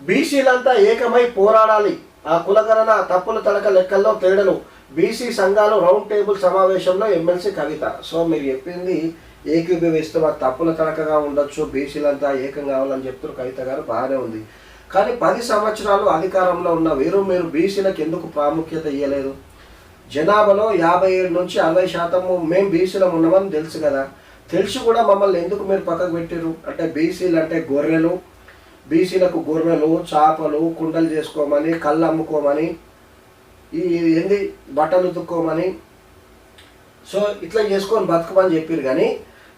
బీసీలంతా ఏకమై పోరాడాలి. ఆ కులగణన తప్పుల తడక లెక్కల్లో తేడలు బీసీ సంఘాలు రౌండ్ టేబుల్ సమావేశంలో ఎమ్మెల్సీ కవిత. సో మీరు చెప్పింది ఏకీభవిస్తూ ఆ తప్పుల తడకగా ఉండొచ్చు, బీసీలంతా ఏకం కావాలని చెప్తున్నారు కవిత గారు, బాగానే ఉంది. కానీ 10 సంవత్సరాలు అధికారంలో ఉన్న మీరు బీసీలకు ఎందుకు ప్రాముఖ్యత ఇవ్వలేదు? జనాభాలో 57 నుంచి 60% మేము బీసీలో ఉన్నామని తెలుసు కదా, తెలిసి కూడా మమ్మల్ని ఎందుకు మీరు పక్కకు పెట్టారు? అంటే బీసీలు అంటే గొర్రెలు, బీసీలకు గొర్రెలు చేపలు కుండలు చేసుకోమని, కళ్ళు అమ్ముకోమని, ఈ ఏంది బట్టలు ఉతుక్కోమని, సో ఇట్లా చేసుకొని బతుకమని చెప్పారు. కానీ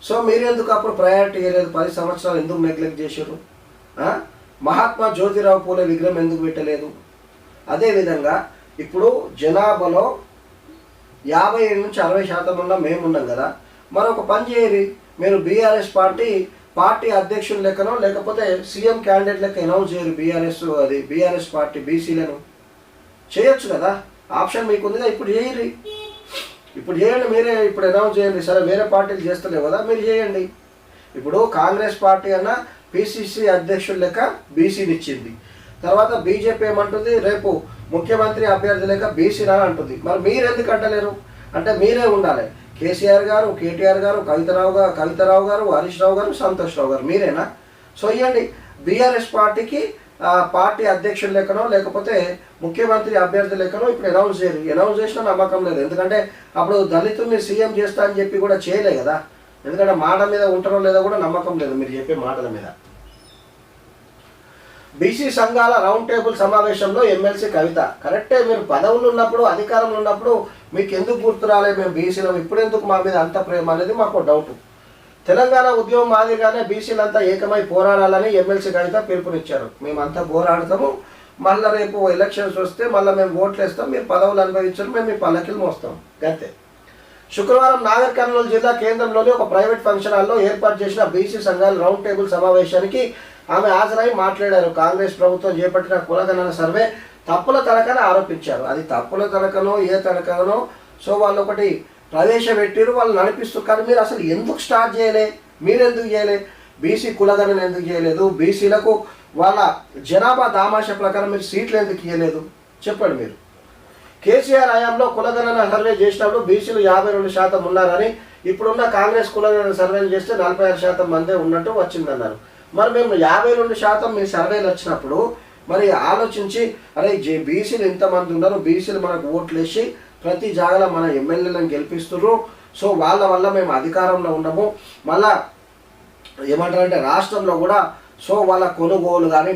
సో మీరు ఎందుకు అప్పుడు ప్రయారిటీ ఇవ్వలేదు? 10 సంవత్సరాలు ఎందుకు నెగ్లెక్ట్ చేశారు? మహాత్మా జ్యోతిరావు పూలే విగ్రహం ఎందుకు పెట్టలేదు? అదేవిధంగా ఇప్పుడు జనాభాలో 57 నుంచి 60% ఉన్న మేము ఉన్నాం కదా, మరొక పని చేయరు. మీరు బీఆర్ఎస్ పార్టీ అధ్యక్షుల లెక్కనో లేకపోతే సీఎం క్యాండిడేట్ లెక్క అనౌన్స్ చేయరు. బీఆర్ఎస్ పార్టీ బీసీలను చేయొచ్చు కదా, ఆప్షన్ మీకు ఉందిగా. ఇప్పుడు చేయరు, ఇప్పుడు చేయండి, మీరే ఇప్పుడు అనౌన్స్ చేయండి. సరే వేరే పార్టీలు చేస్తలేవు కదా, మీరు చేయండి. ఇప్పుడు కాంగ్రెస్ పార్టీ అన్న పిసిసి అధ్యక్షుల లెక్క బీసీని ఇచ్చింది, తర్వాత బీజేపీ ఏమంటుంది రేపు ముఖ్యమంత్రి అభ్యర్థి లెక్క బీసీనా అంటుంది. మరి మీరు ఎందుకు అంటలేరు? అంటే మీరే ఉండాలి. కేసీఆర్ గారు, కేటీఆర్ గారు, కవితరావు గారు, హరీష్ రావు గారు, సంతోష్ రావు గారు, మీరేనా? సో ఇవ్వండి. బీఆర్ఎస్ పార్టీకి పార్టీ అధ్యక్షుల లెక్కనో లేకపోతే ముఖ్యమంత్రి అభ్యర్థి లెక్కనో ఇప్పుడు అనౌన్స్ చేయరు. అనౌన్స్ చేసినా నమ్మకం లేదు, ఎందుకంటే అప్పుడు దళితుల్ని సీఎం చేస్తా అని చెప్పి కూడా చేయలే కదా, ఎందుకంటే మాట మీద ఉంటారో లేదో కూడా నమ్మకం లేదు మీరు చెప్పే మాటల మీద. బీసీ సంఘాల రౌండ్ టేబుల్ సమావేశంలో ఎమ్మెల్సీ కవిత. కరెక్టే, మీరు పదవులు ఉన్నప్పుడు అధికారంలో ఉన్నప్పుడు మీకు ఎందుకు గుర్తు రాలే మేము బీసీలం, ఇప్పుడు ఎందుకు మా మీద అంత ప్రేమ అనేది మాకు డౌట్. తెలంగాణ ఉద్యమం మాదిరిగానే బీసీలంతా ఏకమై పోరాడాలని ఎమ్మెల్సీ కవిత పిలుపునిచ్చారు. మేమంతా పోరాడతాము, మళ్ళీ రేపు ఎలక్షన్స్ వస్తే మళ్ళీ మేము ఓట్లు వేస్తాం, మీరు పదవులు అనుభవించారు, మేము మీ పల్లకిలు మోస్తాం అంతే. శుక్రవారం నాగర్ కర్నూలు జిల్లా కేంద్రంలోని ఒక ప్రైవేట్ ఫంక్షన్ హాల్లో ఏర్పాటు చేసిన బీసీ సంఘాల రౌండ్ టేబుల్ సమావేశానికి ఆమె హాజరై మాట్లాడారు. కాంగ్రెస్ ప్రభుత్వం చేపట్టిన కులగణన సర్వే తప్పుల తడకని ఆరోపించారు. అది తప్పుల తడకనో ఏ తడకనో సో వాళ్ళు ఒకటి ప్రవేశపెట్టారు, వాళ్ళు నడిపిస్తారు. కానీ మీరు అసలు ఎందుకు స్టార్ట్ చేయలే? మీరెందుకు చేయలే? బీసీ కులగణన ఎందుకు చేయలేదు? బీసీలకు వాళ్ళ జనాభా దామాష ప్రకారం మీరు సీట్లు ఎందుకు ఇవ్వలేదు చెప్పండి. మీరు కేసీఆర్ హయాంలో కులగణన సర్వే చేసినప్పుడు బీసీలు 52% ఉన్నారని, ఇప్పుడున్న కాంగ్రెస్ కులగణన సర్వేలు చేస్తే 46% మందే ఉన్నట్టు వచ్చిందన్నారు. మరి మేము 52% మీ సర్వేలు వచ్చినప్పుడు మరి ఆలోచించి అరే బీసీలు ఇంతమంది ఉన్నారు, బీసీలు మనకు ఓట్లు వేసి ప్రతి జాగాలో మన ఎమ్మెల్యేలను గెలిపిస్తున్నారు, సో వాళ్ళ వల్ల మేము అధికారంలో ఉన్నాము, మళ్ళా ఏమంటారంటే రాష్ట్రంలో కూడా సో వాళ్ళ కొనుగోలు కానీ